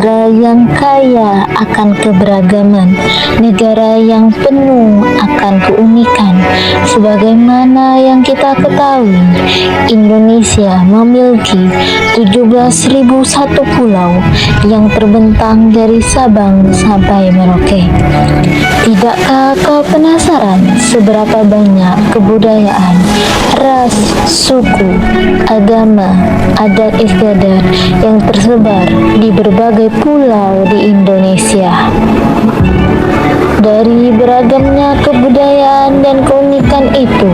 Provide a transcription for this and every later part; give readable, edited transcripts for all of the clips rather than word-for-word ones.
negara yang kaya akan keberagaman, negara yang penuh akan keunikan. Sebagaimana yang kita ketahui, Indonesia memiliki 17.001 pulau yang terbentang dari Sabang sampai Merauke. Tidakkah kau penasaran seberapa banyak kebudayaan, ras, suku, agama, adat istiadat yang tersebar di berbagai pulau di Indonesia? Dari beragamnya kebudayaan dan keunikan itu,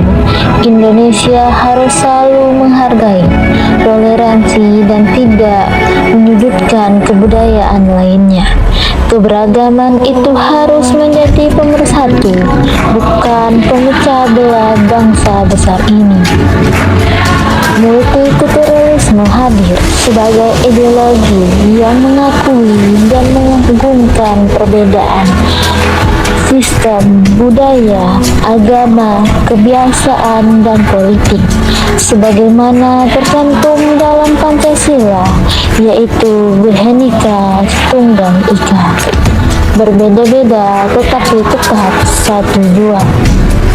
Indonesia harus selalu menghargai, toleransi, dan tidak menyudutkan kebudayaan lainnya. Keberagaman itu harus menjadi pemersatu, bukan pemecah belah bangsa besar ini. Multikulturalisme hadir sebagai ideologi yang mengakui dan mengagungkan perbedaan sistem, budaya, agama, kebiasaan, dan politik sebagaimana tercantum dalam Pancasila, yaitu Bhinneka Tunggal Ika. Berbeda-beda tetapi tetap satu jua.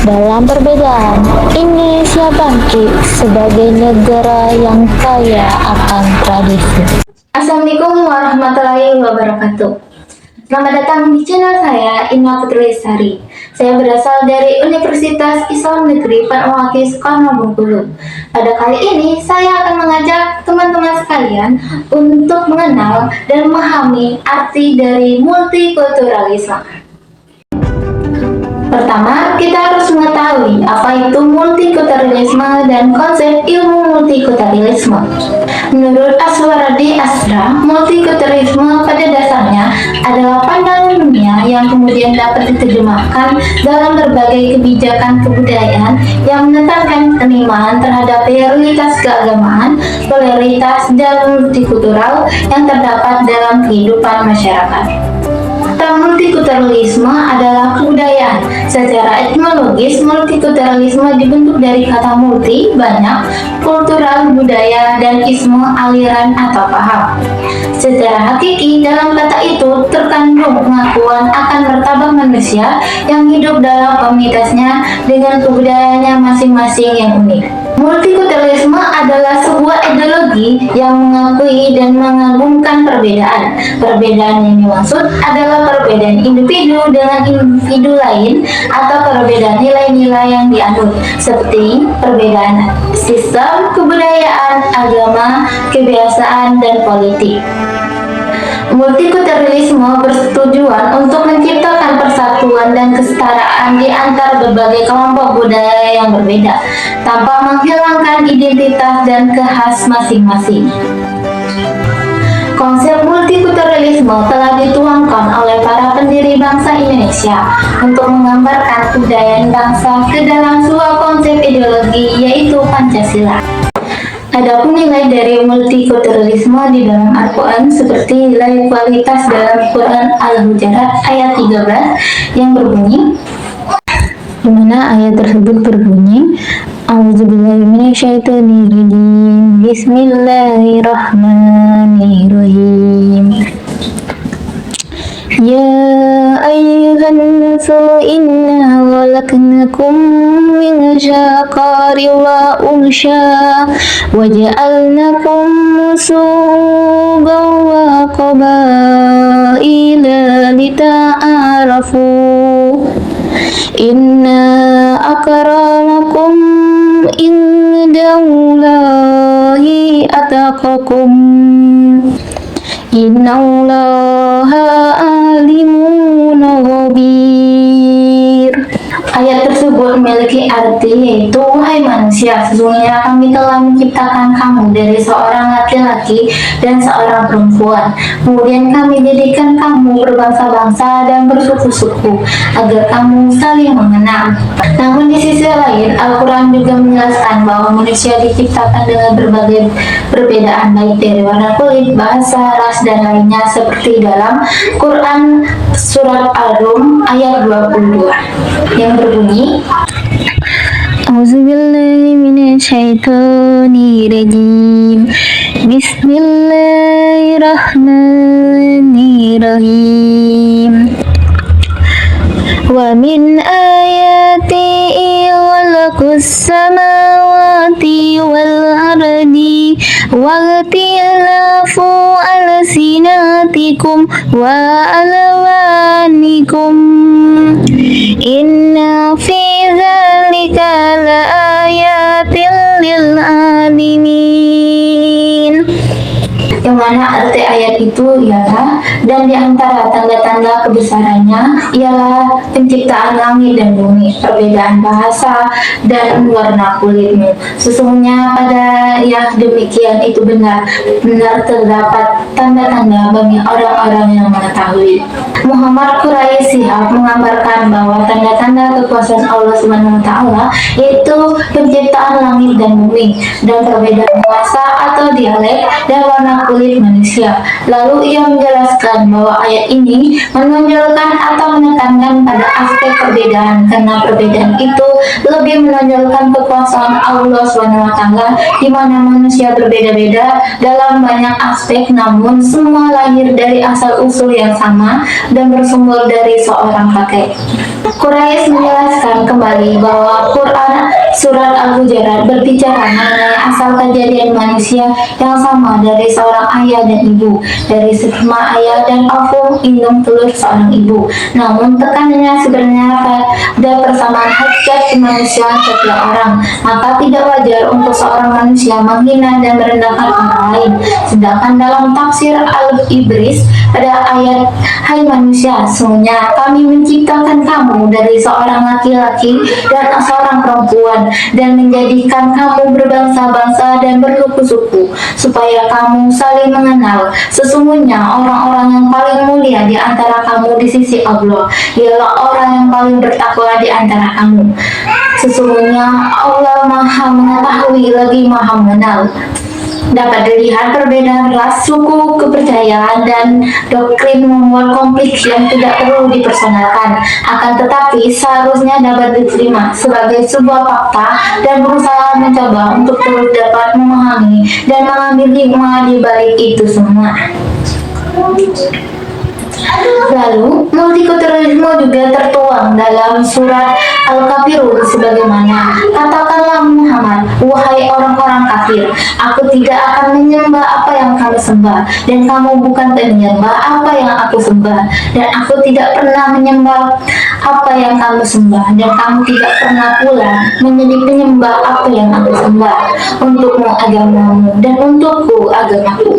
Dalam perbedaan, Indonesia bangkit sebagai negara yang kaya akan tradisi. Assalamualaikum warahmatullahi wabarakatuh. Selamat datang di channel saya, Inna Putri Lestari. Saya berasal dari Universitas Islam Negeri Fatmawati Soekarno Bengkulu. Pada kali ini, saya akan mengajak teman-teman sekalian untuk mengenal dan memahami arti dari multikulturalisme. Pertama, kita harus mengetahui apa itu multikulturalisme dan konsep ilmu multikulturalisme. Menurut Aswaradi Asra, multikulturalisme pada dasarnya adalah pandangan dunia yang kemudian dapat diterjemahkan dalam berbagai kebijakan kebudayaan yang menekankan penerimaan terhadap realitas keagamaan, polaritas, dan multikultural yang terdapat dalam kehidupan masyarakat. Multikulturalisme adalah kebudayaan. Secara etimologis, multikulturalisme dibentuk dari kata multi, banyak, kultural, budaya, dan isme, aliran atau paham. Secara hakiki, dalam kata itu terkandung pengakuan akan martabat manusia yang hidup dalam komunitasnya dengan kebudayaannya masing-masing yang unik. Multikulturalisme adalah sebuah ideologi yang mengakui dan mengagungkan perbedaan. Perbedaan yang dimaksud adalah perbedaan individu dengan individu lain atau perbedaan nilai-nilai yang dianut, seperti perbedaan sistem, kebudayaan, agama, kebiasaan, dan politik. Multikulturalisme bertujuan untuk menciptakan persatuan dan kesetaraan di antara berbagai kelompok budaya yang berbeda, tanpa menghilangkan identitas dan khas masing-masing. Konsep multikulturalisme telah dituangkan oleh para pendiri bangsa Indonesia untuk menggambarkan kebudayaan bangsa ke dalam sebuah konsep ideologi, yaitu Pancasila. Adapun nilai dari multikulturalisme di dalam Al-Quran seperti nilai kualitas dalam Quran Al-Hujurat ayat 13 yang berbunyi, di mana ayat tersebut berbunyi, A'udzubillahi minasyaitonirrajim. Bismillahirrahmanirrahim. Ya ayyuhan nasu inna khalaqnakum min dzakari wa unsha wa ja'alnakum shu'uban wa qabaila lita'arafu. Inna akramakum indallahi ataqakum. Innallaha alimun khabir. Ayat tersebut memiliki arti yaitu, wahai manusia, sesungguhnya kami telah menciptakan kamu dari seorang laki-laki dan seorang perempuan. Kemudian kami jadikan kamu berbangsa-bangsa dan bersuku-suku agar kamu saling mengenal. Namun di sisi lain, Al-Quran juga menjelaskan bahwa manusia diciptakan dengan berbagai perbedaan, baik dari warna kulit, bahasa, ras, dan lainnya, seperti dalam Quran Surat Al-Rum ayat 22 yang berbunyi, A'udzubillahi minasyaitonirrajim. Bismillah Bismillahirrahmanirrahim. Wa min ayati khalaqus samawati wal ardi wa ikhtilafu alsinatikum wa alwanikum inna fi dzalika laayatin lil alimin. Yang mana arti ayat itu ialah, dan di antara tanda-tanda kebesarannya ialah penciptaan langit dan bumi, perbedaan bahasa dan warna kulitmu. Sesungguhnya pada yang demikian itu benar terdapat tanda-tanda bagi orang-orang yang mengetahui. Muhammad Quraisy Shihab mengabarkan bahwa tanda-tanda kekuasaan Allah Subhanahu wa taala yaitu penciptaan langit dan bumi dan perbedaan bahasa atau dialek dan warna kulit manusia. Lalu ia menjelaskan bahwa ayat ini menonjolkan atau menekankan pada aspek perbedaan, karena perbedaan itu lebih menonjolkan kekuasaan Allah Subhanahu wa taala, di mana manusia berbeda-beda dalam banyak aspek namun semua lahir dari asal usul yang sama dan bersumber dari seorang kakek. Quraisy menjelaskan kembali bahwa Quran surat Al-Hujurat berbicara mengenai asal kejadian manusia yang sama dari seorang ayah dan ibu, dari sperma ayah dan ovum indung telur seorang ibu. Namun tekanannya sebenarnya pada persamaan hakikat kemanusiaan setiap orang, maka tidak wajar untuk seorang manusia menghina dan merendahkan orang lain. Sedangkan dalam tafsir Al-Ibris pada ayat, hai manusia, sesungguhnya kami menciptakan kamu dari seorang laki-laki dan seorang perempuan dan menjadikan kamu berbangsa-bangsa dan bersuku-suku supaya kamu saling mengenal. Sesungguhnya orang-orang yang paling mulia di antara kamu di sisi Allah ialah orang yang paling bertakwa di antara kamu. Sesungguhnya Allah Maha Mengetahui lagi Maha Mengenal. Dapat dilihat perbedaan ras, suku, kepercayaan, dan doktrin membuat konflik yang tidak perlu dipersonalkan, akan tetapi seharusnya dapat diterima sebagai sebuah fakta dan berusaha mencoba untuk terus dapat memahami dan mengambil hikmah di balik itu semua. Lalu, multikulturalisme juga tertuang dalam surat Al-Kafirun sebagaimana, katakanlah Muhammad, wahai orang-orang kafir, aku tidak akan menyembah apa yang kamu sembah, dan kamu bukan menyembah apa yang aku sembah, dan aku tidak pernah menyembah apa yang kamu sembah, dan kamu tidak pernah pula menjadi penyembah apa yang aku sembah. Untukmu agamamu, dan untukku agamaku.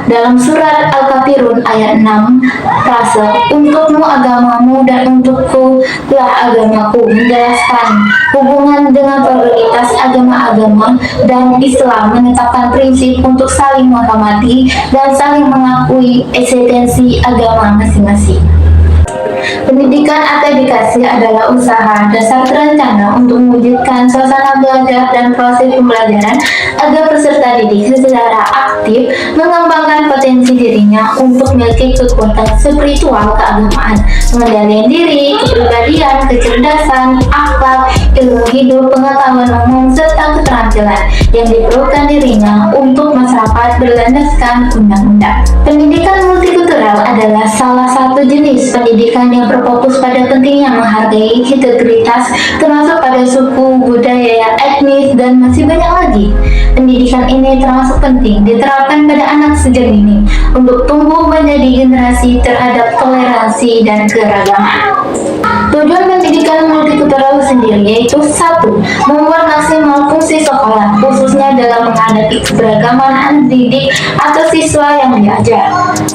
Dalam surat Al-Kafirun ayat 6, frase untukmu agamamu dan untukku lah agamaku menjelaskan hubungan dengan prioritas agama-agama, dan Islam menetapkan prinsip untuk saling menghormati dan saling mengakui eksistensi agama masing-masing. Pendidikan akademikasi adalah usaha dasar terencana untuk mewujudkan suasana belajar dan proses pembelajaran agar peserta didik secara aktif mengembangkan potensi dirinya untuk memiliki kekuatan spiritual keagamaan, pengendalian diri, kepribadian, kecerdasan, akhlak, ilmu hidup, pengetahuan umum, serta keterampilan yang diperlukan dirinya untuk masyarakat berlandaskan undang-undang. Pendidikan multikultural adalah salah satu jenis pendidikan yang berfokus pada pentingnya menghargai integritas termasuk pada suku, budaya, etnis, dan masih banyak lagi. Pendidikan ini termasuk penting diterapkan pada anak sejak dini untuk tumbuh menjadi generasi terhadap toleransi dan keragaman. Tujuan pendidikan multikultural sendiri yaitu 1. Membuat maksimal fungsi sekolah khususnya dalam menghadapi keberagaman anak didik atau siswa yang diajar.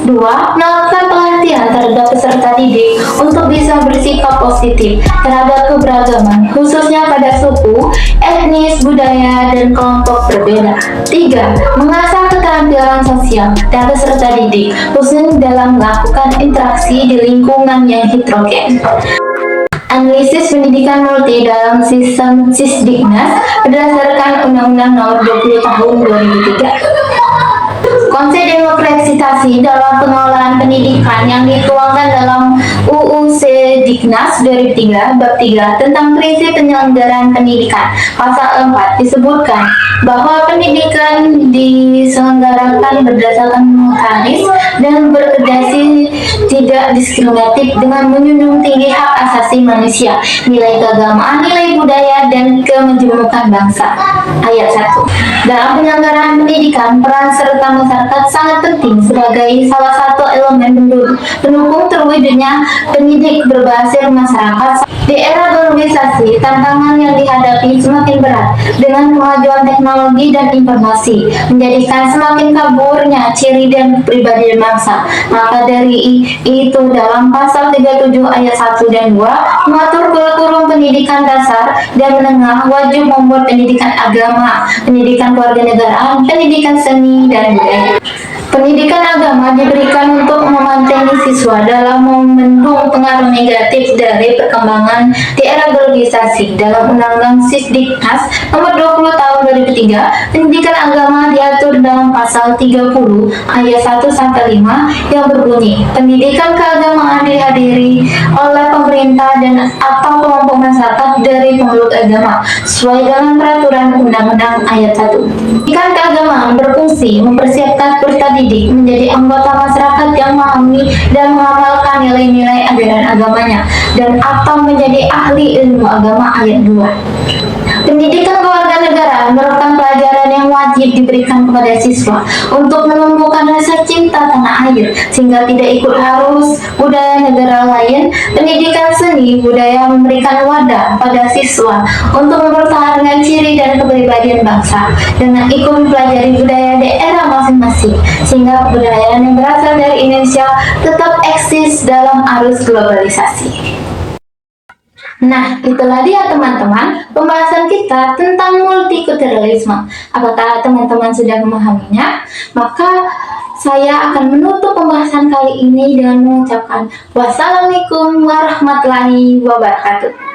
2. Melakukan pelatihan terhadap peserta didik untuk bisa bersikap positif terhadap keberagaman khususnya pada suku, etnis, budaya, dan kelompok berbeda. 3. Mengasah keterampilan sosial dan peserta didik khususnya dalam melakukan interaksi di lingkungan yang heterogen. Analisis pendidikan multi dalam sistem Sisdiknas berdasarkan Undang-Undang Nomor 20 Tahun 2003. Konsep demokratisasi dalam pengelolaan pendidikan yang dituangkan dalam UU Sediknas 2003 Bab 3 tentang prinsip penyelenggaraan pendidikan. Pasal 4 disebutkan bahwa pendidikan diselenggarakan berdasarkan humanis dan berdasarkan tidak diskriminatif dengan menjunjung tinggi hak asasi manusia, nilai keagamaan, nilai budaya, dan kemajemukan bangsa. Ayat 1. Dalam penyelenggaraan pendidikan, peran serta masyarakat sangat penting sebagai salah satu elemen pendukung terwujudnya pendidik berbasis masyarakat. Di era globalisasi, tantangan yang dihadapi semakin berat dengan kemajuan teknologi dan informasi, menjadikan semakin kaburnya ciri dan pribadi bangsa. Maka dari itu dalam pasal 37 ayat 1 dan 2 mengatur kurikulum pendidikan dasar dan menengah wajib membuat pendidikan agama, pendidikan kewarganegaraan, pendidikan seni dan budaya. Pendidikan agama diberikan untuk memantengi siswa dalam membendung pengaruh negatif dari perkembangan di era globalisasi. Dalam Undang-Undang Sisdiknas Nomor 20 Tahun 2003, pendidikan agama diatur dalam pasal 30 ayat 1 sampai 5 yang berbunyi, pendidikan keagamaan dihadiri oleh pemerintah dan atau kelompok masyarakat dari pemeluk agama sesuai dengan peraturan Undang-Undang ayat 1. Pendidikan keagamaan berfungsi mempersiapkan peserta didik menjadi anggota masyarakat yang memahami dan mengamalkan nilai-nilai ajaran agamanya dan atau menjadi ahli ilmu agama ayat 2. Pendidikan kewarganegaraan merupakan pelajaran yang wajib diberikan kepada siswa untuk menumbuhkan rasa cinta tanah air sehingga tidak ikut arus budaya negara lain. Pendidikan seni budaya memberikan wadah pada siswa untuk mempertahankan ciri dan kepribadian bangsa dengan ikut mempelajari budaya daerah masing-masing sehingga kebudayaan yang berasal dari Indonesia tetap eksis dalam arus globalisasi. Nah, itulah dia teman-teman pembahasan kita tentang multikulturalisme. Apakah teman-teman sudah memahaminya? Maka saya akan menutup pembahasan kali ini dengan mengucapkan wassalamualaikum warahmatullahi wabarakatuh.